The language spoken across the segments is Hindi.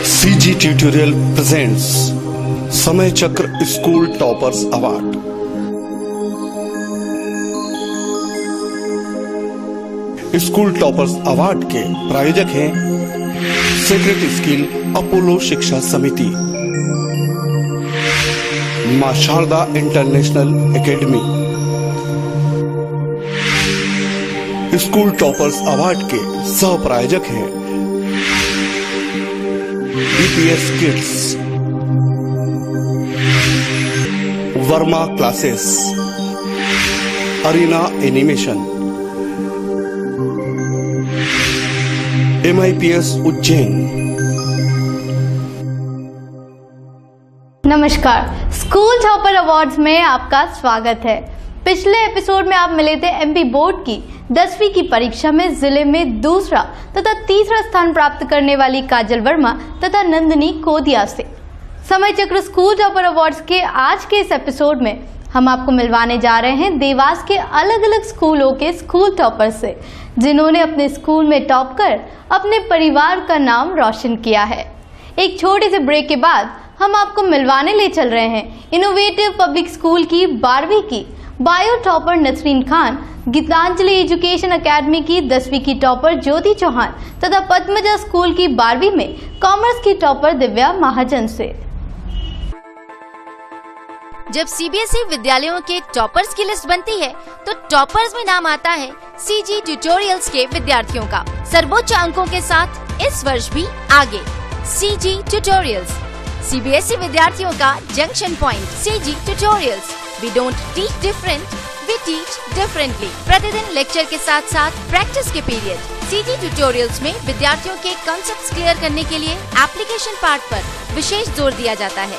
CG tutorial presents Samay Chakra school toppers award. School toppers award के प्रायोजक हैं secret skill Apollo Shiksha Samiti, Maa Sharda international academy. School toppers award के सह प्रायोजक हैं BPS kids, Verma classes, Arena animation, MIPS Ujjain. नमस्कार, स्कूल टॉपर अवार्ड्स में आपका स्वागत है। पिछले एपिसोड में आप मिले थे MP बोर्ड की 10वीं की परीक्षा में जिले में दूसरा तथा तीसरा स्थान प्राप्त करने वाली काजल वर्मा तथा नंदिनी कोदिया से। समय चक्र स्कूल टॉपर अवार्ड्स के आज के इस एपिसोड में हम आपको मिलवाने जा रहे हैं देवास के अलग अलग स्कूलों के स्कूल टॉपर से, जिन्होंने अपने स्कूल में टॉप कर अपने परिवार का नाम रोशन किया है। एक छोटे से ब्रेक के बाद हम आपको मिलवाने ले चल रहे हैं इनोवेटिव पब्लिक स्कूल की 12वीं की bio topper Nasreen Khan, Geetanjali education academy की 10वीं की टॉपर ज्योति चौहान तथा पद्मजा स्कूल की 12वीं में कॉमर्स की टॉपर दिव्या महाजन से। जब CBSE विद्यालयों के टॉपर्स की लिस्ट बनती है तो टॉपर्स में नाम आता है CG ट्यूटोरियल्स के विद्यार्थियों का। सर्वोच्च अंकों के साथ इस वर्ष भी आगे CG ट्यूटोरियल्स, CBSE विद्यार्थियों का junction point. CG tutorials, we don't teach different, we teach differently. प्रतिदिन लेक्चर के साथ साथ प्रैक्टिस के पीरियड। CG ट्यूटोरियल्स में विद्यार्थियों के कॉन्सेप्ट्स क्लियर करने के लिए एप्लीकेशन पार्ट पर विशेष जोर दिया जाता है।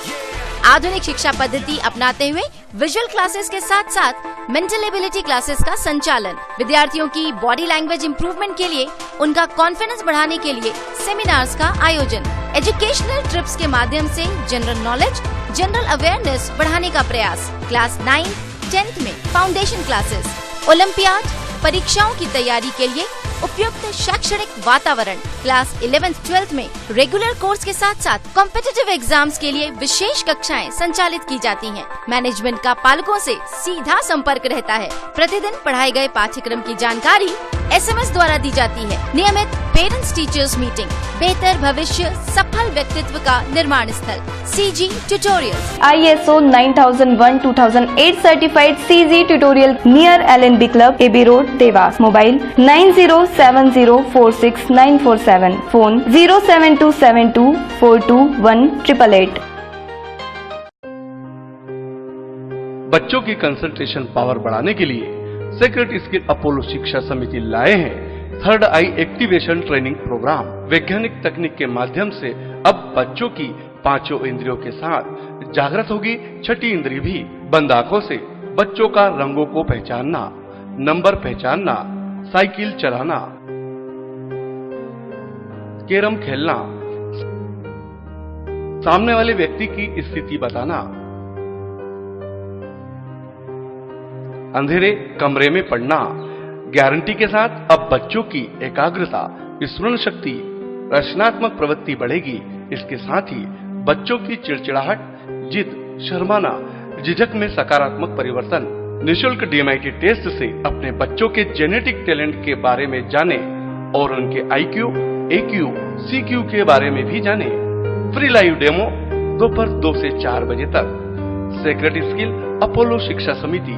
आधुनिक शिक्षा पद्धति अपनाते हुए विजुअल क्लासेस के साथ साथ मेंटल एबिलिटी क्लासेस का संचालन। विद्यार्थियों की बॉडी लैंग्वेज इंप्रूवमेंट के लिए, उनका कॉन्फिडेंस बढ़ाने के लिए सेमिनार्स का आयोजन। एजुकेशनल ट्रिप्स के माध्यम से जनरल नॉलेज, जनरल अवेयरनेस बढ़ाने का प्रयास। क्लास 9, 10th में फाउंडेशन क्लासेस। ओलंपियाड, परीक्षाओं की तैयारी के लिए उपयुक्त शैक्षणिक वातावरण। क्लास 11th, 12th में रेगुलर कोर्स के साथ साथ कॉम्पिटिटिव एग्जाम्स के लिए विशेष कक्षाएं संचालित की जाती हैं। मैनेजमेंट का पालकों से सीधा संपर्क रहता है। प्रतिदिन पढ़ाए गए पाठ्यक्रम की जानकारी SMS द्वारा दी जाती है। नियमित पेरेंट्स टीचर्स मीटिंग, बेहतर भविष्य, सफल व्यक्तित्व का निर्माण स्थल। CG tutorials, ISO 9001:2008 certified CG tutorial near LNB club, AB road, Dewas. Mobile 9070469447, phone 07272421888। बच्चों की कंसंट्रेशन पावर बढ़ाने के लिए सेक्रेट स्किल अपोलो शिक्षा समिति लाए हैं थर्ड आई एक्टिवेशन ट्रेनिंग प्रोग्राम। वैज्ञानिक तकनीक के माध्यम से अब बच्चों की पांचों इंद्रियों के साथ जागृत होगी छठी इंद्रिय भी। बंद आंखों से बच्चों का रंगों को पहचानना, नंबर पहचानना, साइकिल चलाना, कैरम खेलना, सामने वाले व्यक्ति की स्थिति बताना, अंधेरे कमरे में पढ़ना। गारंटी के साथ अब बच्चों की एकाग्रता, स्मरण शक्ति, रचनात्मक प्रवृत्ति बढ़ेगी। इसके साथ ही बच्चों की चिड़चिड़ाहट, जिद, शर्माना, झिझक में सकारात्मक परिवर्तन। निःशुल्क DMIT टेस्ट से अपने बच्चों के जेनेटिक टैलेंट के बारे में जाने और उनके IQ, AQ, CQ के बारे में भी जाने। फ्री लाइव डेमो दोपहर 2 से 4 बजे तक। सेक्रेट स्किल अपोलो शिक्षा समिति,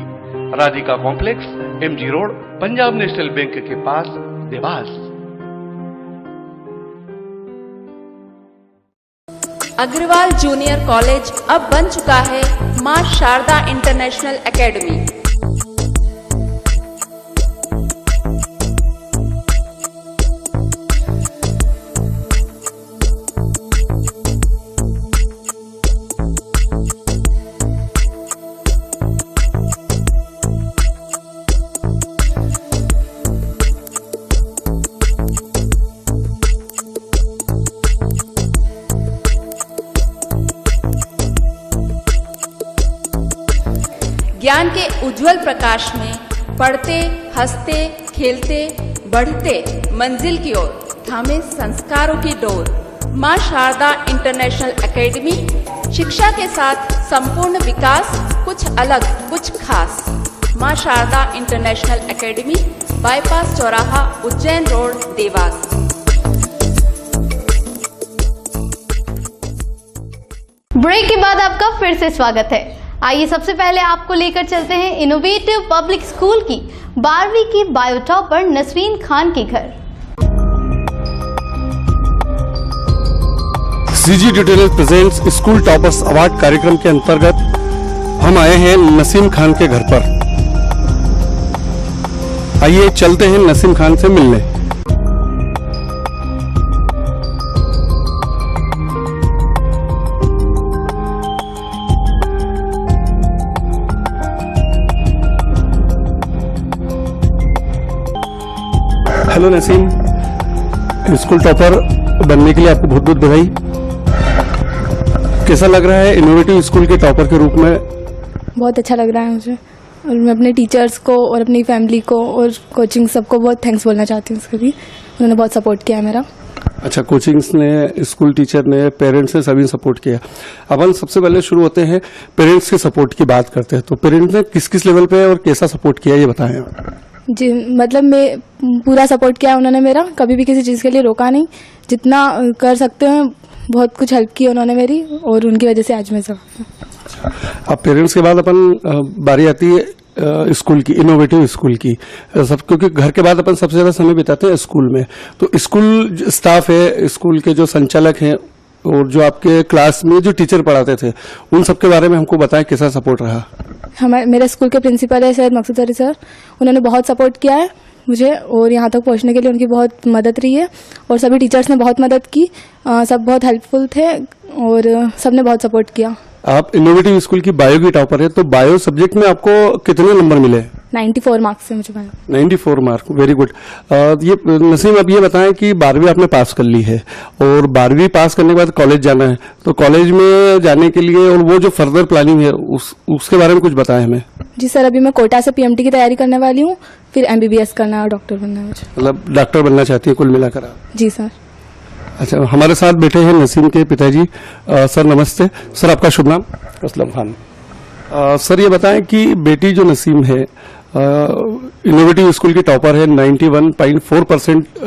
Radhika complex, MG road, Punjab national bank के पास, देवास। अग्रवाल जूनियर कॉलेज अब बन चुका है मां शारदा इंटरनेशनल एकेडमी। ज्ञान के उज्जवल प्रकाश में पढ़ते, हंसते, खेलते, बढ़ते मंजिल की ओर थामे संस्कारों की डोर। मां शारदा इंटरनेशनल एकेडमी, शिक्षा के साथ संपूर्ण विकास, कुछ अलग कुछ खास। मां शारदा इंटरनेशनल एकेडमी, बाईपास चौराहा, उज्जैन रोड, देवास। ब्रेक के बाद आपका फिर से स्वागत है। आइए सबसे पहले आपको लेकर चलते हैं इनोवेटिव पब्लिक स्कूल की 12वीं की बायो टॉपर नसरीन खान के घर। CG tutorial presents school toppers award कार्यक्रम के अंतर्गत हम आए हैं नसीम खान के घर पर। आइए चलते हैं नसीम खान से मिलने। हेलो नसीम, स्कूल टॉपर बनने के लिए आपको बहुत बहुत बधाई। कैसा लग रहा है इनोवेटिव स्कूल के टॉपर के रूप में? बहुत अच्छा लग रहा है मुझे, और मैं अपने टीचर्स को और अपनी फैमिली को और कोचिंग सबको बहुत थैंक्स बोलना चाहती हूँ उसके भी। उन्होंने बहुत सपोर्ट किया है मेरा। अच्छा, कोचिंग्स ने, स्कूल टीचर ने, पेरेंट्स ने, सभी सपोर्ट किया। अपन सबसे पहले शुरू होते हैं पेरेंट्स के सपोर्ट की बात करते हैं। तो पेरेंट्स ने किस किस लेवल पे और कैसा सपोर्ट किया ये बताएं। जी, मतलब मैं पूरा सपोर्ट किया उन्होंने मेरा, कभी भी किसी चीज़ के लिए रोका नहीं। जितना कर सकते हैं बहुत कुछ हेल्प की उन्होंने मेरी, और उनकी वजह से आज मैं सब। अब पेरेंट्स के बाद अपन बारी आती है स्कूल की, इनोवेटिव स्कूल की। सब क्योंकि घर के बाद अपन सबसे ज्यादा समय बिताते हैं स्कूल में। तो स्कूल स्टाफ है, स्कूल के जो संचालक हैं और जो आपके क्लास में जो टीचर पढ़ाते थे, उन सब के बारे में हमको बताएं कैसा सपोर्ट रहा। मेरे स्कूल के प्रिंसिपल है सर मकसूद अली सर, उन्होंने बहुत सपोर्ट किया है मुझे, और यहाँ तक पहुँचने के लिए उनकी बहुत मदद रही है। और सभी टीचर्स ने बहुत मदद की, सब बहुत हेल्पफुल थे और सबने बहुत सपोर्ट किया। आप इनोवेटिव स्कूल की बायो की टॉपर है, तो बायो सब्जेक्ट में आपको कितने नंबर मिले? 94 मार्क्स से मुझे बायो। 94 mark, very good. ये नसीम, अब ये बताएं कि 12वीं आपने पास कर ली है और 12वीं पास करने के बाद कॉलेज जाना है, तो कॉलेज में जाने के लिए और वो जो फर्दर प्लानिंग है उसके बारे में कुछ बताएं हमें। जी सर, अभी मैं कोटा से पीएमटी की तैयारी करने वाली हूँ, फिर MBBS करना है और डॉक्टर बनना है मुझे। मतलब डॉक्टर बनना चाहती है कुल मिलाकर आप? जी सर। अच्छा, हमारे साथ बैठे हैं नसीम के पिताजी। सर नमस्ते। सर आपका शुभ नाम? असलम खान। सर ये बताएं कि बेटी जो नसीम है इनोवेटिव स्कूल की टॉपर है, 91.4%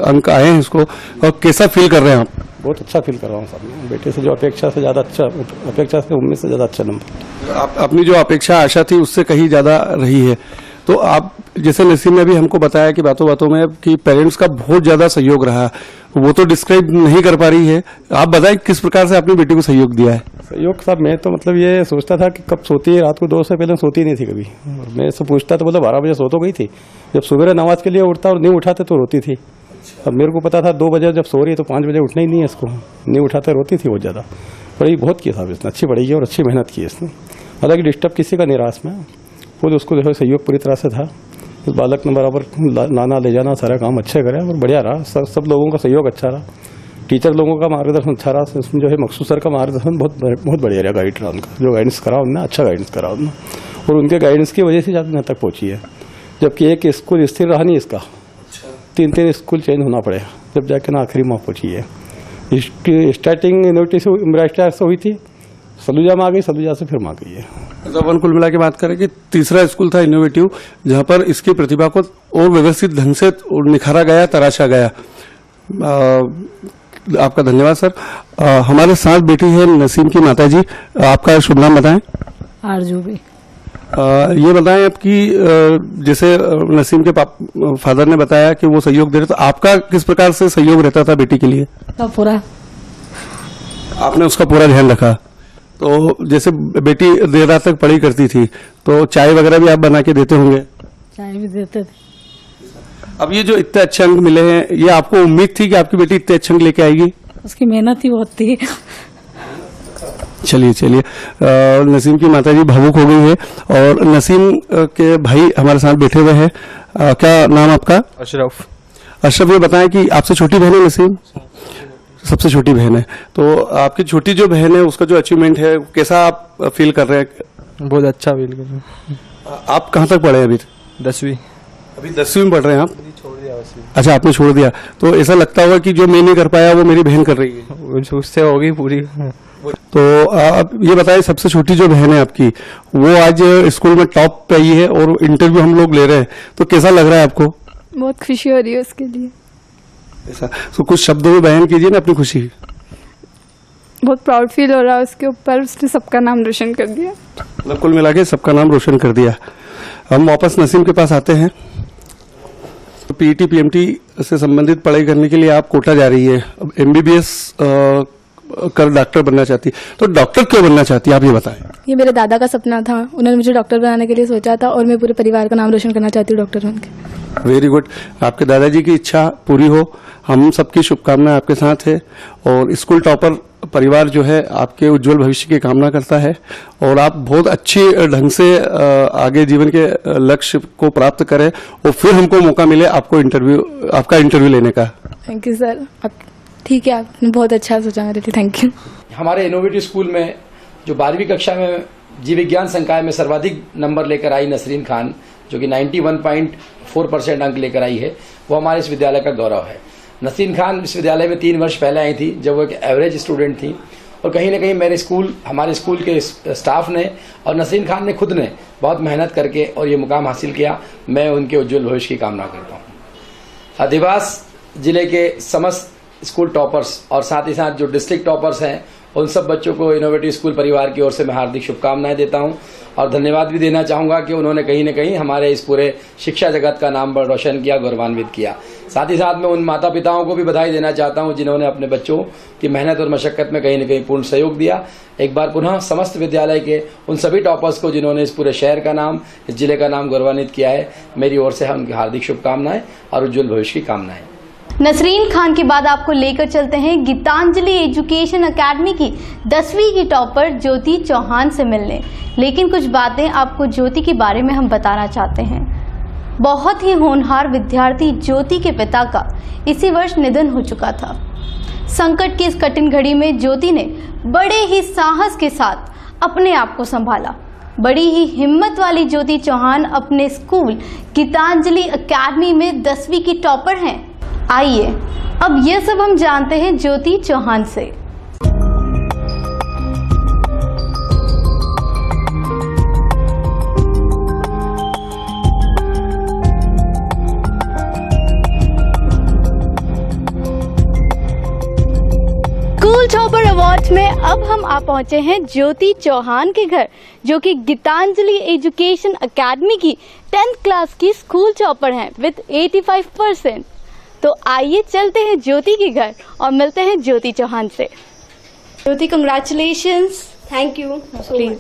अंक आए हैं इसको, और कैसा फील कर रहे हैं आप? बहुत अच्छा फील कर रहा हूँ सर, मैं बेटे से जो अपेक्षा से ज़्यादा अच्छा, अपेक्षा से उम्मीद से ज़्यादा अच्छा नंबर। अपनी जो अपेक्षा आशा थी उससे कहीं ज़्यादा रही है। तो आप जैसे नसीम ने अभी हमको बताया कि बातों बातों में कि पेरेंट्स का बहुत ज्यादा सहयोग रहा, वो तो डिस्क्राइब नहीं कर पा रही है। आप बताएं किस प्रकार से अपनी बेटी को सहयोग दिया है? सहयोग साहब, मैं तो मतलब ये सोचता था कि कब सोती है, रात को 2 से पहले सोती नहीं थी कभी। मैं से पूछता तो बोला 12 बजे सो तो गई थी। जब सुबह नमाज के लिए उठता और नहीं उठाते तो रोती थी। अब मेरे को पता था 2 बजे जब सो रही है तो 5 बजे उठना ही नहीं है इसको, नहीं उठाते रोती थी बहुत ज़्यादा। पढ़ाई बहुत की साहब इसने, अच्छी पढ़ाई है और अच्छी मेहनत की इसने। हालांकि डिस्टर्ब किसी का निराश में खुद उसको जो है सहयोग पूरी तरह से था। उस बालक ने बराबर लाना ले जाना सारा काम अच्छे करे और बढ़िया रहा। सब लोगों का सहयोग अच्छा रहा, टीचर लोगों का मार्गदर्शन अच्छा रहा। उसमें जो है मकसूद सर का मार्गदर्शन बहुत बढ़िया रहा, गाइड रहा उनका, जो गाइडेंस करा उनने, अच्छा गाइडेंस करा उनने, और उनके गाइडेंस की वजह से ज़्यादा यहाँ तक पहुँची है। जबकि एक स्कूल स्थिर रहा नहीं इसका, 3 स्कूल चेंज होना पड़ेगा जब जाके ना आखिरी माह पहुँची है। स्टार्टिंग इनोवेटिव इमरास्टार से हुई थी, सलूजा में आ गई, सलूजा से फिर में आ गई है। तो अपन कुल मिला के बात करें कि तीसरा स्कूल था इनोवेटिव, जहां पर इसकी प्रतिभा को और व्यवस्थित ढंग से निखारा गया, तराशा गया। आपका धन्यवाद सर। हमारे साथ बैठी है नसीम की माताजी। आपका शुभ नाम बताएं? आरजू भी। ये बताएं आपकी, जैसे नसीम के फादर ने बताया कि वो सहयोग दे रहे, तो आपका किस प्रकार से सहयोग रहता था बेटी के लिए? पूरा आपने उसका पूरा ध्यान रखा। तो जैसे बेटी देर रात तक पढ़ाई करती थी, तो चाय वगैरह भी आप बना के देते होंगे? चाय भी देते थे। अब ये जो इतने अच्छे अंक मिले हैं, ये आपको उम्मीद थी कि आपकी बेटी इतने अच्छे अंक लेके आएगी? उसकी मेहनत ही बहुत थी। चलिए नसीम की माताजी भावुक हो गई है। और नसीम के भाई हमारे साथ बैठे हुए हैं। क्या नाम आपका? अशरफ। अशरफ, ये बताएं कि आपसे छोटी बहन है नसीम? सबसे छोटी बहन है। तो आपकी छोटी जो बहन है उसका जो अचीवमेंट है, कैसा आप फील कर रहे हैं? बहुत अच्छा फील कर रहे हैं। आप कहाँ तक पढ़े हैं अभी? 10वीं। अभी 10वीं में पढ़ रहे हैं आप? छोड़ दिया दिया बस। अच्छा, आपने छोड़ दिया, तो ऐसा लगता होगा कि जो मैं नहीं कर पाया वो मेरी बहन कर रही है, उससे होगी पूरी। तो आप ये बताइए, सबसे छोटी जो बहन है आपकी, वो आज स्कूल में टॉप पे आई है और इंटरव्यू हम लोग ले रहे हैं, तो कैसा लग रहा है आपको? बहुत खुशी हो रही है उसके लिए। ऐसा तो कुछ शब्दों में बयान कीजिए ना अपनी खुशी। बहुत प्राउड फील हो रहा है उसके ऊपर, उसने सबका नाम रोशन कर दिया। मतलब कुल मिला के सबका नाम रोशन कर दिया। हम वापस नसीम के पास आते हैं। तो पीईटी पीएमटी से संबंधित पढ़ाई करने के लिए आप कोटा जा रही है, अब एमबीबीएस कर डॉक्टर बनना चाहती, तो डॉक्टर क्यों बनना चाहती है आप ये बताएं। ये मेरे दादा का सपना था, उन्होंने मुझे डॉक्टर बनाने के लिए सोचा था और मैं पूरे परिवार का नाम रोशन करना चाहती हूँ डॉक्टर बनकर। वेरी गुड, आपके दादाजी की इच्छा पूरी हो, हम सबकी शुभकामनाएं आपके साथ है। और स्कूल टॉपर परिवार जो है आपके उज्जवल भविष्य की कामना करता है और आप बहुत अच्छे ढंग से आगे जीवन के लक्ष्य को प्राप्त करें और फिर हमको मौका मिले आपका इंटरव्यू लेने का। Thank you sir. ठीक है, आपने बहुत अच्छा सोचा मेरे लिए, थैंक यू। हमारे इनोवेटिव स्कूल में जो 12वीं कक्षा में जीव विज्ञान संकाय में सर्वाधिक नंबर लेकर आई नसरीन खान, जो कि 91.4% अंक लेकर आई है, वो हमारे इस विद्यालय का गौरव है। नसरीन खान इस विद्यालय में 3 वर्ष पहले आई थी, जब वो एक एवरेज स्टूडेंट थी, और कहीं ना कहीं हमारे स्कूल के स्टाफ ने और नसरीन खान ने खुद ने बहुत मेहनत करके और ये मुकाम हासिल किया। मैं उनके उज्जवल भविष्य की कामना करता हूँ। देवास जिले के समस्त स्कूल टॉपर्स और साथ ही साथ जो डिस्ट्रिक्ट टॉपर्स हैं, उन सब बच्चों को इनोवेटिव स्कूल परिवार की ओर से मैं हार्दिक शुभकामनाएं देता हूं और धन्यवाद भी देना चाहूंगा कि उन्होंने कहीं न कहीं हमारे इस पूरे शिक्षा जगत का नाम बड़ा रोशन किया, गौरवान्वित किया। साथ ही साथ मैं उन माता पिताओं को भी बधाई देना चाहता हूं जिन्होंने अपने बच्चों की मेहनत और मशक्कत में कहीं न कहीं पूर्ण सहयोग दिया। एक बार पुनः समस्त विद्यालय के उन सभी टॉपर्स को जिन्होंने इस पूरे शहर का नाम, इस जिले का नाम गौरवान्वित किया है, मेरी ओर से उनकी हार्दिक शुभकामनाएं और उज्जवल भविष्य की कामनाएं। नसरीन खान के बाद आपको लेकर चलते हैं गीतांजलि एजुकेशन एकेडमी की 10वीं की टॉपर ज्योति चौहान से मिलने। लेकिन कुछ बातें आपको ज्योति के बारे में हम बताना चाहते हैं। बहुत ही होनहार विद्यार्थी ज्योति के पिता का इसी वर्ष निधन हो चुका था। संकट की इस कठिन घड़ी में ज्योति ने बड़े ही साहस के साथ अपने आप को संभाला। बड़ी ही हिम्मत वाली ज्योति चौहान अपने स्कूल गीतांजलि एकेडमी में 10वीं की टॉपर हैं। आइए अब ये सब हम जानते हैं ज्योति चौहान से। स्कूल टॉपर अवार्ड्स में अब हम आ पहुंचे हैं ज्योति चौहान के घर, जो कि गीतांजलि एजुकेशन एकेडमी की 10th क्लास की स्कूल टॉपर हैं विद 85%। तो आइए चलते हैं ज्योति के घर और मिलते हैं ज्योति चौहान से। Jyoti, congratulations. Thank you. Please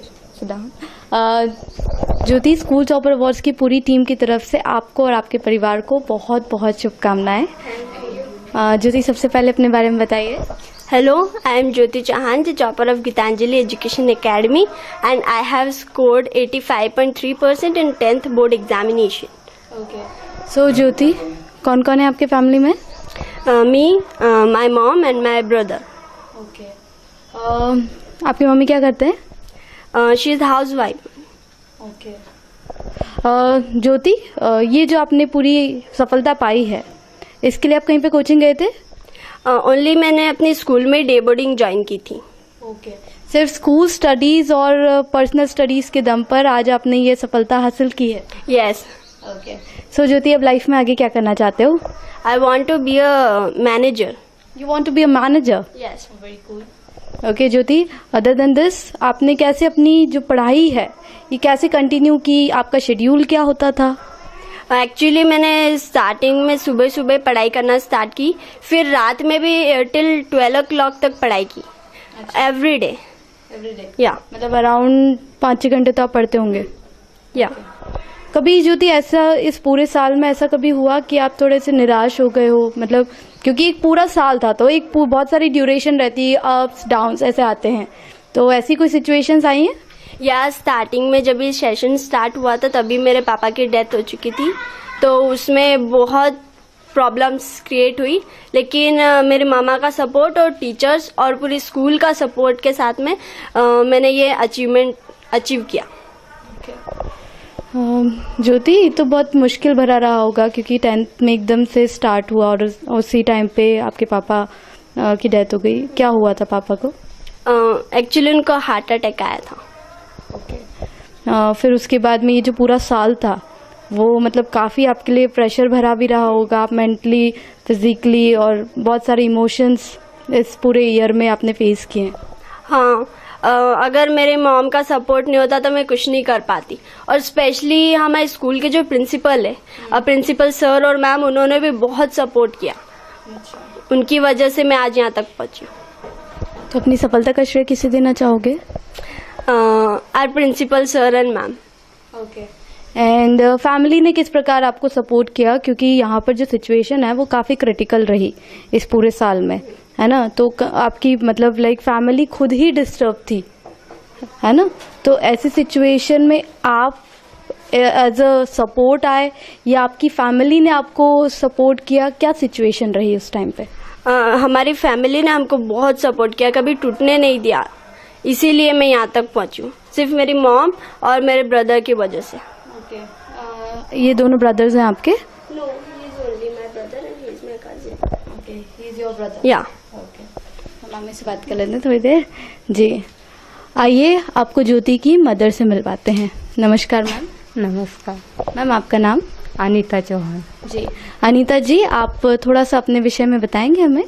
Jyoti, school topper awards की पूरी टीम की तरफ से आपको और आपके परिवार को बहुत बहुत शुभकामनाएं। ज्योति, सबसे पहले अपने बारे में बताइए। Hello, I am Jyoti Chauhan, the topper of Gitanjali Education Academy, and I have scored 85.3% in 10th board examination. Okay. So ज्योति, कौन कौन है आपके फैमिली में? Me, my mom and my brother. Okay. आपकी मम्मी क्या करते हैं? She is a housewife. Okay. ज्योति, ये जो आपने पूरी सफलता पाई है, इसके लिए आप कहीं पे कोचिंग गए थे? ओनली मैंने अपने स्कूल में डे बोर्डिंग ज्वाइन की थी। ओके। सिर्फ स्कूल स्टडीज और पर्सनल स्टडीज के दम पर आज आपने ये सफलता हासिल की है? यस। ओके। सो ज्योति, अब लाइफ में आगे क्या करना चाहते हो? I want to be a manager. You want to be a manager? Yes. Very cool. Okay Jyoti, other than this आपने कैसे अपनी जो पढ़ाई है ये कैसे कंटिन्यू की? आपका शेड्यूल क्या होता था? एक्चुअली मैंने स्टार्टिंग में सुबह सुबह पढ़ाई करना स्टार्ट की, फिर रात में भी टिल 12 o'clock तक पढ़ाई की। Every day. या मतलब अराउंड 5-6 घंटे तो आप पढ़ते होंगे? या कभी ज्योति ऐसा इस पूरे साल में ऐसा कभी हुआ कि आप थोड़े से निराश हो गए हो? मतलब क्योंकि एक पूरा साल था तो एक बहुत सारी ड्यूरेशन रहती है, अप्स डाउन्स ऐसे आते हैं, तो ऐसी कोई सिचुएशंस आई हैं? या स्टार्टिंग में जब ये सेशन स्टार्ट हुआ था तभी मेरे पापा की डेथ हो चुकी थी, तो उसमें बहुत प्रॉब्लम्स क्रिएट हुई, लेकिन मेरे मामा का सपोर्ट और टीचर्स और पूरी स्कूल का सपोर्ट के साथ में मैंने ये अचीवमेंट अचीव किया। ज्योति, तो बहुत मुश्किल भरा रहा होगा क्योंकि 10th में एकदम से स्टार्ट हुआ और उसी टाइम पे आपके पापा की डेथ हो गई। क्या हुआ था पापा को? एक्चुअली उनको हार्ट अटैक आया था। फिर उसके बाद में ये जो पूरा साल था वो मतलब काफ़ी आपके लिए प्रेशर भरा भी रहा होगा, आप मेंटली, फिजिकली और बहुत सारे इमोशंस इस पूरे ईयर में आपने फेस किए। हाँ, अगर मेरे मॉम का सपोर्ट नहीं होता तो मैं कुछ नहीं कर पाती। और स्पेशली हमारे स्कूल के जो प्रिंसिपल है, प्रिंसिपल सर और मैम, उन्होंने भी बहुत सपोर्ट किया। उनकी वजह से मैं आज यहाँ तक पहुँची। तो अपनी सफलता का श्रेय किसे देना चाहोगे? Our principal sir and ma'am. Okay. And family ने किस प्रकार आपको सपोर्ट किया, क्योंकि यहाँ पर जो सिचुएशन है वो काफ़ी क्रिटिकल रही इस पूरे साल में, है ना? तो आपकी मतलब लाइक फैमिली खुद ही डिस्टर्ब थी, है ना? तो ऐसी सिचुएशन में आप एज अ सपोर्ट आए या आपकी फैमिली ने आपको सपोर्ट किया? क्या सिचुएशन रही उस टाइम पे? हमारी फैमिली ने हमको बहुत सपोर्ट किया, कभी टूटने नहीं दिया। इसीलिए मैं यहाँ तक पहुँची हूँ, सिर्फ मेरी मॉम और मेरे ब्रदर की वजह से। ये दोनों ब्रदर्स हैं आपके? No, he is only my brother and he is my cousin. Okay, he is your brother. Yeah. Okay. हम मामी से बात कर लेते हैं थोड़ी देर। जी, आइए आपको ज्योति की मदर से मिलवाते हैं। नमस्कार मैम। नमस्कार मैम, आपका नाम? अनीता चौहान। जी, अनीता जी, आप थोड़ा सा अपने विषय में बताएंगे हमें?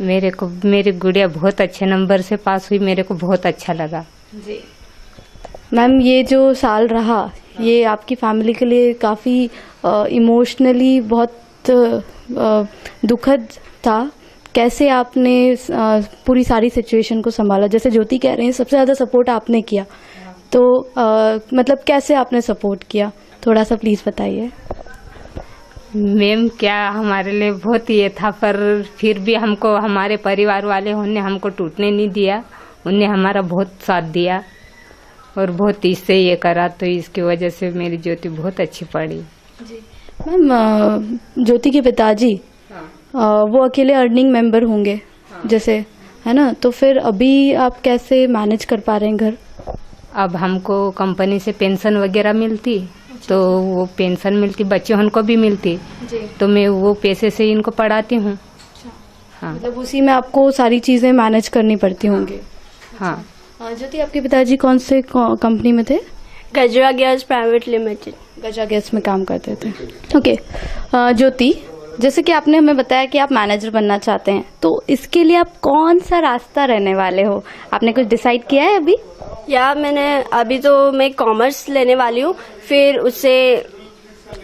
मेरी गुड़िया बहुत अच्छे नंबर से पास हुई, मेरे को बहुत अच्छा लगा। जी मैम, ये जो साल रहा ये आपकी फैमिली के लिए काफ़ी इमोशनली बहुत दुखद था। कैसे आपने पूरी सारी सिचुएशन को संभाला? जैसे ज्योति कह रहे हैं सबसे ज़्यादा सपोर्ट आपने किया, तो मतलब कैसे आपने सपोर्ट किया, थोड़ा सा प्लीज़ बताइए। मैम, क्या हमारे लिए बहुत ये था, पर फिर भी हमको हमारे परिवार वाले उन्होंने हमको टूटने नहीं दिया। उनने हमारा बहुत साथ दिया और बहुत इससे ये करा, तो इसकी वजह से मेरी ज्योति बहुत अच्छी पड़ी। जी मैम, ज्योति के पिताजी वो अकेले अर्निंग मेंबर होंगे जैसे, है ना? तो फिर अभी आप कैसे मैनेज कर पा रहे हैं घर? अब हमको कंपनी से पेंशन वगैरह मिलती, तो वो पेंशन मिलती, बच्चे उनको भी मिलती, तो मैं वो पैसे से इनको पढ़ाती हूँ। हाँ, मतलब उसी में आपको सारी चीजें मैनेज करनी पड़ती होंगी। हाँ। ज्योति, आपके पिताजी कौन से कंपनी में थे? गजरा गैस प्राइवेट लिमिटेड। गजरा गैस में काम करते थे। ओके। ज्योति, जैसे कि आपने हमें बताया कि आप मैनेजर बनना चाहते हैं, तो इसके लिए आप कौन सा रास्ता रहने वाले हो? आपने कुछ डिसाइड किया है अभी? या अभी तो मैं कॉमर्स लेने वाली हूँ, फिर उससे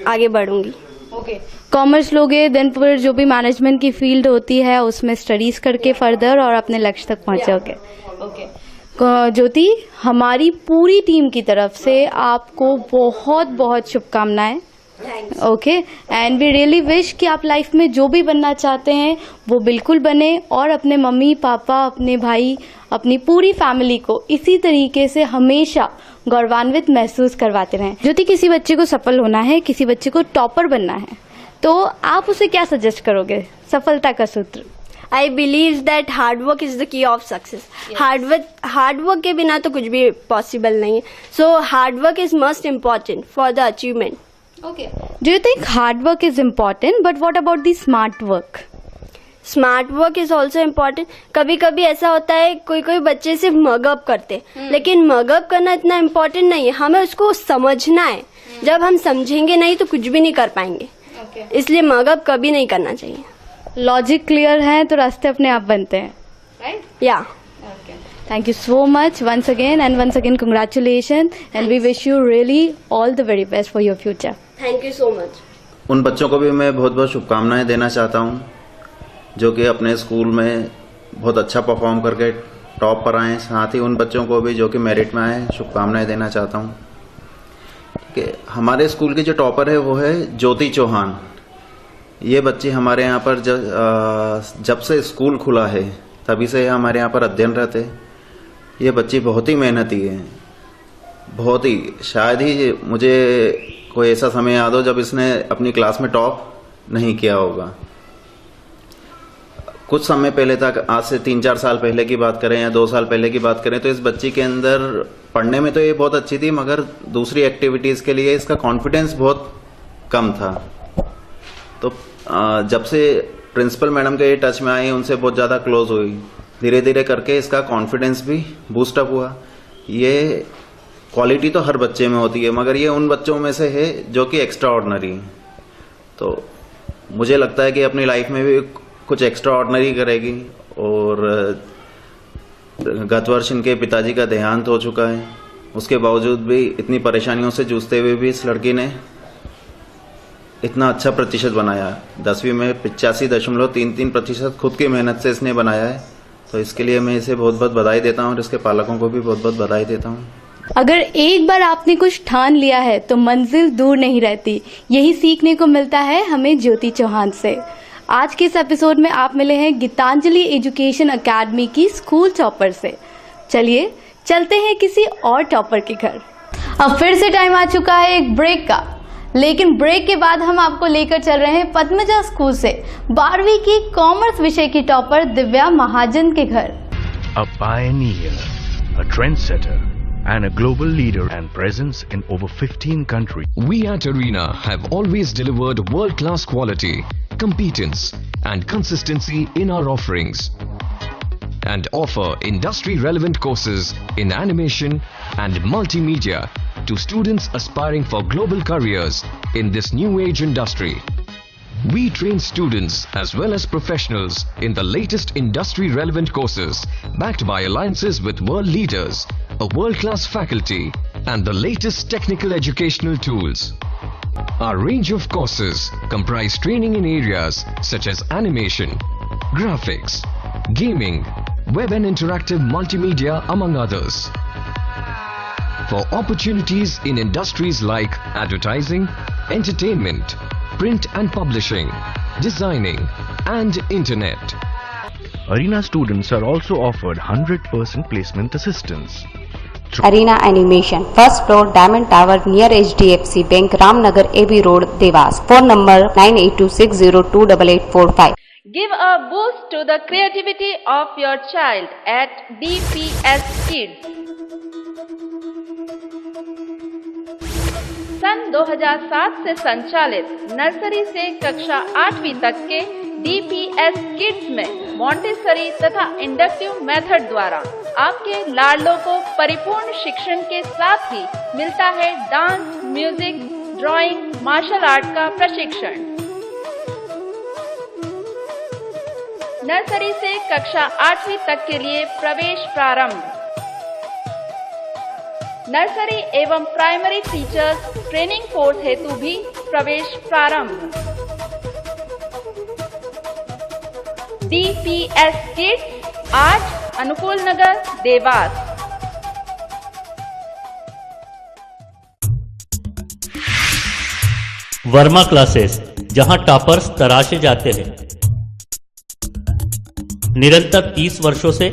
आगे बढ़ूंगी। ओके, कॉमर्स लोगे, देन फिर जो भी मैनेजमेंट की फील्ड होती है उसमें स्टडीज करके फर्दर और अपने लक्ष्य तक पहुंचोगे। ओके ज्योति, हमारी पूरी टीम की तरफ से आपको बहुत बहुत शुभकामनाएं। Okay, and we really wish कि आप लाइफ में जो भी बनना चाहते हैं वो बिल्कुल बने और अपने मम्मी पापा, अपने भाई, अपनी पूरी फैमिली को इसी तरीके से हमेशा गौरवान्वित महसूस करवाते रहें। ज्योति, किसी बच्चे को सफल होना है, किसी बच्चे को टॉपर बनना है, तो आप उसे क्या सजेस्ट करोगे सफलता का सूत्र? I believe that hard work is the key of success. Yes. Hard work के बिना तो कुछ भी possible नहीं है. So hard work is most important for the achievement. Okay. Do you think hard work is important, but what about the smart work? Smart work is also important. कभी कभी ऐसा होता है कोई बच्चे सिर्फ मगअप करते, लेकिन मगअप करना इतना इम्पोर्टेंट नहीं है, हमें उसको समझना है। जब हम समझेंगे नहीं तो कुछ भी नहीं कर पाएंगे। इसलिए मगअप कभी नहीं करना चाहिए। लॉजिक क्लियर है तो रास्ते अपने आप बनते हैं, राइट? या thank you so much once again congratulation and we wish you really all the very best for your future. Thank you so much. उन बच्चों को भी मैं बहुत बहुत शुभकामनाएं देना चाहता हूं जो कि अपने स्कूल में बहुत अच्छा परफॉर्म करके टॉप पर आए। साथ ही उन बच्चों को भी जो कि मेरिट में आए शुभकामनाएं देना चाहता हूं कि हमारे स्कूल की जो टॉपर है वो है ज्योति चौहान। ये बच्चे हमारे यहाँ पर जब से स्कूल खुला है तभी से हमारे यहाँ पर अध्ययनरत है। ये बच्ची बहुत ही मेहनती है, बहुत ही, शायद ही मुझे कोई ऐसा समय याद हो जब इसने अपनी क्लास में टॉप नहीं किया होगा। कुछ समय पहले तक, आज से 3-4 साल पहले की बात करें या 2 साल पहले की बात करें, तो इस बच्ची के अंदर पढ़ने में तो ये बहुत अच्छी थी, मगर दूसरी एक्टिविटीज के लिए इसका कॉन्फिडेंस बहुत कम था। तो जब से प्रिंसिपल मैडम के टच में आई, उनसे बहुत ज़्यादा क्लोज हुई, धीरे धीरे करके इसका कॉन्फिडेंस भी बूस्टअप हुआ। ये क्वालिटी तो हर बच्चे में होती है, मगर ये उन बच्चों में से है जो कि एक्स्ट्रा ऑर्डिनरी है। तो मुझे लगता है कि अपनी लाइफ में भी कुछ एक्स्ट्रा ऑर्डिनरी करेगी। और गत वर्ष इनके पिताजी का देहांत हो चुका है, उसके बावजूद भी इतनी परेशानियों से जूझते हुए भी इस लड़की ने इतना अच्छा प्रतिशत बनाया। 10वीं में 85.33% खुद की मेहनत से इसने बनाया है। तो इसके लिए मैं इसे बहुत बहुत बधाई देता हूँ और इसके पालकों को भी बहुत बहुत बधाई देता हूँ। अगर एक बार आपने कुछ ठान लिया है तो मंजिल दूर नहीं रहती। यही सीखने को मिलता है हमें ज्योति चौहान से। आज के इस एपिसोड में आप मिले हैं गीतांजलि एजुकेशन एकेडमी की स्कूल टॉपर से। चलिए चलते हैं किसी और टॉपर के घर। अब फिर से टाइम आ चुका है एक ब्रेक का, लेकिन ब्रेक के बाद हम आपको लेकर चल रहे हैं पद्मजा स्कूल से 12वीं की कॉमर्स विषय की टॉपर दिव्या महाजन के घर। A pioneer, a trendsetter, and a global leader and presence in over 15 countries. We at Arena have always delivered world-class quality, competence, and consistency in our offerings, and offer industry-relevant courses in animation and multimedia to students aspiring for global careers in this new age industry. We train students as well as professionals in the latest industry-relevant courses, backed by alliances with world leaders, a world-class faculty, and the latest technical educational tools. Our range of courses comprise training in areas such as animation, graphics, gaming, web and interactive multimedia, among others. For opportunities in industries like advertising, entertainment, print and publishing, designing, and internet. Arena students are also offered 100% placement assistance. Arena Animation, first floor, Diamond Tower, near HDFC Bank, Ramnagar, AB Road, Devas. Phone number 9826028845. Give a boost to the creativity of your child at DPS Kids. सन 2007 से संचालित नर्सरी से कक्षा 8वीं तक के DPS किड्स में मॉन्टेसरी तथा इंडक्टिव मेथड द्वारा आपके लाडलों को परिपूर्ण शिक्षण के साथ ही मिलता है dance, music, drawing, martial art का प्रशिक्षण। नर्सरी से कक्षा 8वीं तक के लिए प्रवेश प्रारंभ। नर्सरी एवं प्राइमरी टीचर्स ट्रेनिंग कोर्स हेतु भी प्रवेश प्रारंभ। DPS किड्स, आज अनुकूल नगर, देवास। वर्मा क्लासेस, जहां टॉपर्स तराशे जाते हैं। निरंतर 30 वर्षों से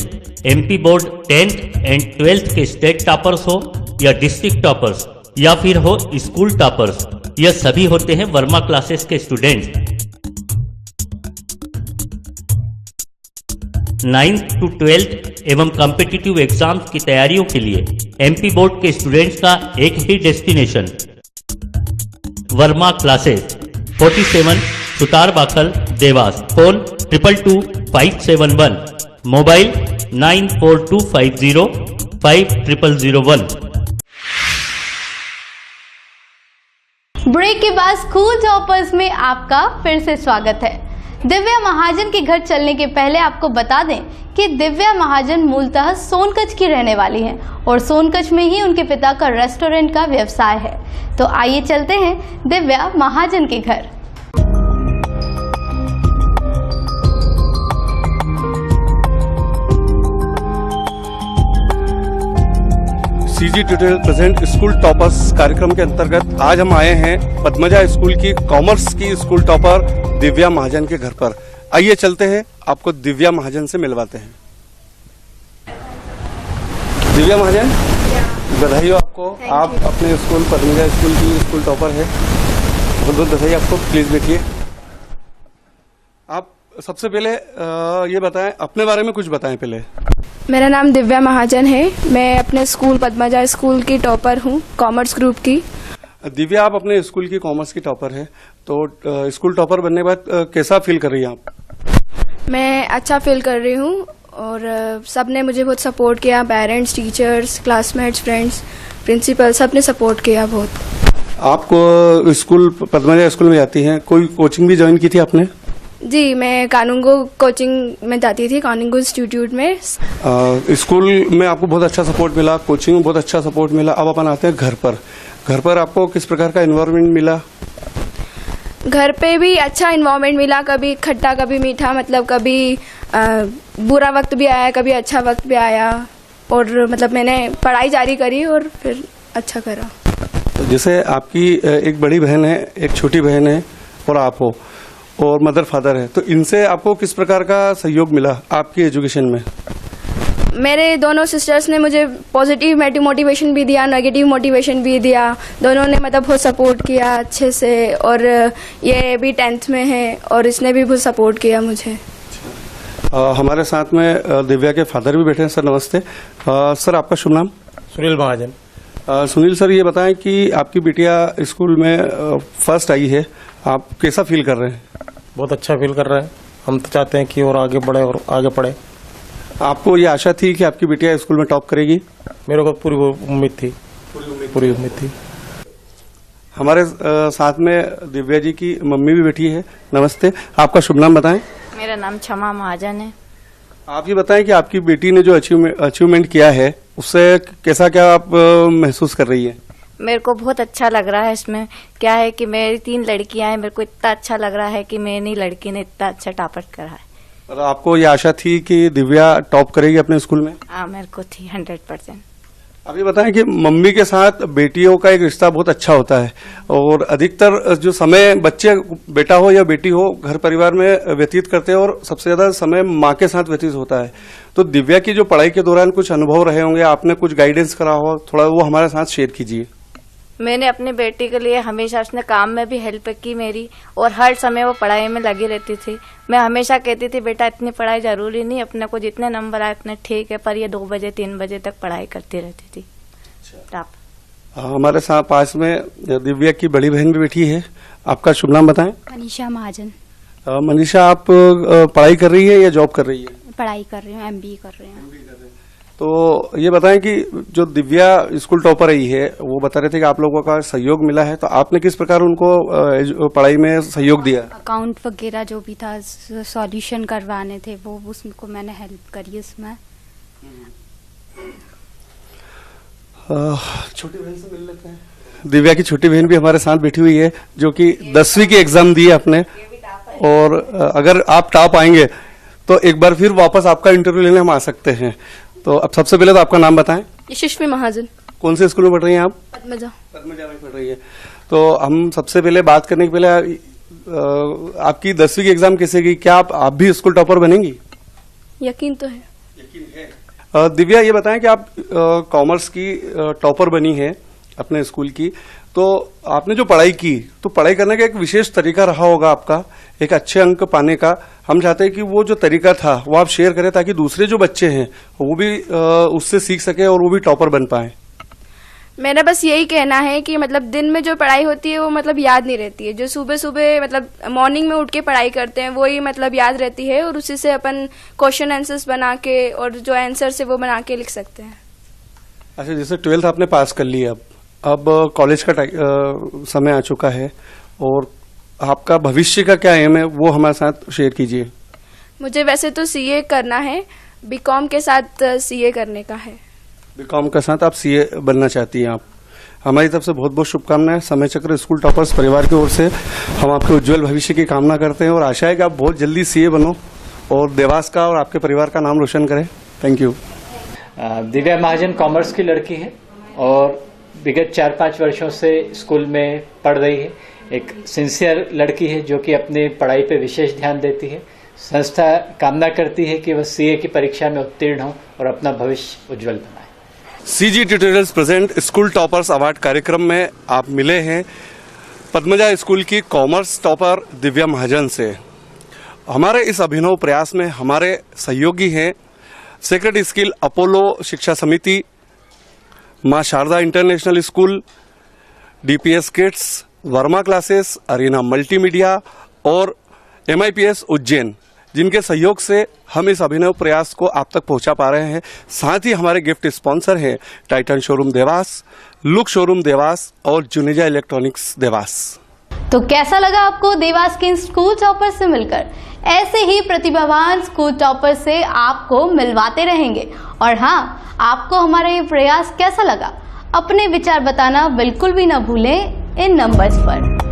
MP board 10th and 12th के स्टेट टॉपर्स हो या डिस्ट्रिक्ट टॉपर्स या फिर हो स्कूल टॉपर्स, यह सभी होते हैं वर्मा क्लासेस के स्टूडेंट। 9th to 12th एवं कॉम्पिटिटिव एग्जाम्स की तैयारियों के लिए MP बोर्ड के स्टूडेंट्स का एक ही destination, Verma classes, 47 Sutar Bakhal, Dewas. Phone 222571, mobile 9425050001। Break के बाद स्कूल टॉपर्स में आपका फिर से स्वागत है। दिव्या महाजन के घर चलने के पहले आपको बता दें कि दिव्या महाजन मूलतः सोनकच्छ की रहने वाली हैं और सोनकच्छ में ही उनके पिता का रेस्टोरेंट का व्यवसाय है। तो आइए चलते हैं दिव्या महाजन के घर। CG tutorial present school toppers कार्यक्रम के अंतर्गत आज हम आए हैं पद्मजा स्कूल की कॉमर्स की स्कूल टॉपर दिव्या महाजन के घर पर। आइए चलते हैं, आपको दिव्या महाजन से मिलवाते हैं। दिव्या महाजन, बधाई हो आपको। आप अपने स्कूल पद्मजा स्कूल की स्कूल टॉपर है। बहुत बहुत बधाई आपको। प्लीज बैठिए। आप सबसे पहले ये बताएं, अपने बारे में कुछ बताएं पहले। मेरा नाम दिव्या महाजन है। मैं अपने स्कूल पद्मजा स्कूल की टॉपर हूँ, कॉमर्स ग्रुप की। दिव्या, आप अपने स्कूल की कॉमर्स की टॉपर हैं, तो स्कूल टॉपर बनने के बाद कैसा फील कर रही हैं आप? मैं अच्छा फील कर रही हूँ और सबने मुझे बहुत सपोर्ट किया। Parents, teachers, classmates, friends, principal, सबने सपोर्ट किया बहुत। आपको स्कूल पद्मजा स्कूल में जाती हैं, कोई कोचिंग भी ज्वाइन की थी आपने? जी, मैं कानूंगो कोचिंग में जाती थी, कानूंगो इंस्टीट्यूट में। स्कूल में आपको बहुत अच्छा सपोर्ट मिला, कोचिंग में बहुत अच्छा सपोर्ट मिला। अब अपन आते हैं घर पर। घर पर आपको किस प्रकार का एनवायरनमेंट मिला? घर पे भी अच्छा एनवायरनमेंट मिला, कभी खट्टा कभी मीठा, मतलब कभी बुरा वक्त भी आया, कभी अच्छा वक्त भी आया। और मतलब मैंने पढ़ाई जारी करी और फिर अच्छा करा। तो जैसे आपकी एक बड़ी बहन है, एक छोटी बहन है और आप हो, और मदर फादर है, तो इनसे आपको किस प्रकार का सहयोग मिला आपकी एजुकेशन में? मेरे दोनों सिस्टर्स ने मुझे पॉजिटिव मोटिवेशन भी दिया, नेगेटिव मोटिवेशन भी दिया। दोनों ने मतलब बहुत सपोर्ट किया अच्छे से। और ये भी 10th में है और इसने भी बहुत सपोर्ट किया मुझे। हमारे साथ में दिव्या के फादर भी बैठे हैं। सर नमस्ते। सर, आपका शुभ नाम? सुनील महाजन। सुनील सर, ये बताएं कि आपकी बिटिया स्कूल में फर्स्ट आई है, आप कैसा फील कर रहे हैं? बहुत अच्छा फील कर रहा है। हम तो चाहते हैं कि और आगे बढ़े और आगे पढ़े। आपको ये आशा थी कि आपकी बिटिया स्कूल में टॉप करेगी? मेरे को पूरी उम्मीद थी, पूरी उम्मीद थी। हमारे साथ में दिव्या जी की मम्मी भी बैठी है। नमस्ते, आपका शुभ नाम बताएं? मेरा नाम क्षमा महाजन है। आप ये बताएं कि आपकी बेटी ने जो अचीवमेंट किया है, उससे कैसा क्या आप महसूस कर रही है? मेरे को बहुत अच्छा लग रहा है। इसमें क्या है कि मेरी 3 लड़कियां हैं, मेरे को इतना अच्छा लग रहा है कि मेरी लड़की ने इतना अच्छा टॉपर करा है। और आपको ये आशा थी कि दिव्या टॉप करेगी अपने स्कूल में? हाँ, मेरे को थी 100%। अभी बताएं कि मम्मी के साथ बेटियों का एक रिश्ता बहुत अच्छा होता है, और अधिकतर जो समय बच्चे, बेटा हो या बेटी हो, घर परिवार में व्यतीत करते हैं, और सबसे ज्यादा समय माँ के साथ व्यतीत होता है। तो दिव्या की जो पढ़ाई के दौरान कुछ अनुभव रहे होंगे, आपने कुछ गाइडेंस करा हो, थोड़ा वो हमारे साथ शेयर कीजिए। मैंने अपनी बेटी के लिए हमेशा उसने काम में भी हेल्प की मेरी, और हर समय वो पढ़ाई में लगी रहती थी। मैं हमेशा कहती थी, बेटा इतनी पढ़ाई जरूरी नहीं, अपने को जितने नंबर आए उतने ठीक है, पर ये 2 बजे 3 बजे तक पढ़ाई करती रहती थी। हमारे साथ पास में दिव्या की बड़ी बहन भी बैठी है। आपका शुभ नाम बताएं? मनीषा महाजन। मनीषा, आप पढ़ाई कर रही है या जॉब कर रही है? पढ़ाई कर रही हूँ, MBA कर रही हूँ। तो ये बताएं कि जो दिव्या स्कूल टॉपर रही है, वो बता रहे थे कि आप लोगों का सहयोग मिला है, तो आपने किस प्रकार उनको पढ़ाई में सहयोग दिया? अकाउंट वगैरह जो भी था, सॉल्यूशन करवाने थे, वो उसको मैंने हेल्प करी उसमें। छोटी बहन से मिल लेते हैं। दिव्या की छोटी बहन भी हमारे साथ बैठी हुई है, जो कि 10वीं की एग्जाम दी है आपने, और अगर आप टॉप आएंगे तो एक बार फिर वापस आपका इंटरव्यू लेने हम आ सकते हैं। तो अब सबसे पहले तो आपका नाम बताएं। यशस्वी महाजन। कौन से स्कूल में पढ़ रही हैं आप? पद्मजा। पद्मजा में पढ़ रही है। तो हम सबसे पहले बात करने के पहले आपकी 10वीं की एग्जाम कैसे गई? क्या आप भी स्कूल टॉपर बनेंगी? यकीन तो है। दिव्या, ये बताएं कि आप कॉमर्स की टॉपर बनी है अपने स्कूल की, तो आपने जो पढ़ाई की, तो पढ़ाई करने का एक विशेष तरीका रहा होगा आपका, एक अच्छे अंक पाने का। हम चाहते हैं कि वो जो तरीका था वो आप शेयर करें, ताकि दूसरे जो बच्चे हैं वो भी उससे सीख सके और वो भी टॉपर बन पाए। मेरा बस यही कहना है कि मतलब दिन में जो पढ़ाई होती है वो मतलब याद नहीं रहती है। जो सुबह सुबह मतलब मॉर्निंग में उठ के पढ़ाई करते हैं वही मतलब याद रहती है, और उसी से अपन क्वेश्चन आंसर्स बना के और जो आंसर्स है वो बना के लिख सकते हैं। अच्छा, जैसे 12th आपने पास कर ली, अब कॉलेज का समय आ चुका है, और आपका भविष्य का क्या एम है वो हमारे साथ शेयर कीजिए। मुझे वैसे तो CA करना है, BCom के साथ CA करने का है। BCom के साथ आप CA बनना चाहती हैं। आप हमारी तरफ से बहुत बहुत शुभकामनाएं। समय चक्र स्कूल टॉपर्स परिवार की ओर से हम आपके उज्जवल भविष्य की कामना करते हैं, और आशा है कि आप बहुत जल्दी CA बनो और देवास का और आपके परिवार का नाम रोशन करें। Thank you. Divya Mahajan commerce की लड़की है और विगत 4-5 वर्षों से स्कूल में पढ़ रही है। एक सिंसियर लड़की है जो कि अपनी पढ़ाई पे विशेष ध्यान देती है। संस्था कामना करती है कि वह CA की परीक्षा में उत्तीर्ण हो और अपना भविष्य उज्जवल बनाए। CG tutorials present school toppers award कार्यक्रम में आप मिले हैं पद्मजा स्कूल की कॉमर्स टॉपर दिव्या महाजन से, हमारे इस अभिनव प्रयास में हमारे सहयोगी हैं sacred skill Apollo Shiksha Samiti, Maa Sharda international school, DPS kids, Verma classes, Arena multimedia और MIPS उज्जैन, जिनके सहयोग से हम इस अभिनव प्रयास को आप तक पहुंचा पा रहे हैं। साथ ही हमारे गिफ्ट स्पॉन्सर हैं Titan showroom Dewas, look showroom Dewas और जुनेजा इलेक्ट्रॉनिक्स देवास। तो कैसा लगा आपको देवास के स्कूल टॉपर से मिलकर? ऐसे ही प्रतिभावान स्कूल टॉपर से आपको मिलवाते रहेंगे। और हाँ, आपको हमारा ये प्रयास कैसा लगा? अपने विचार बताना बिल्कुल भी ना भूलें इन नंबर्स पर।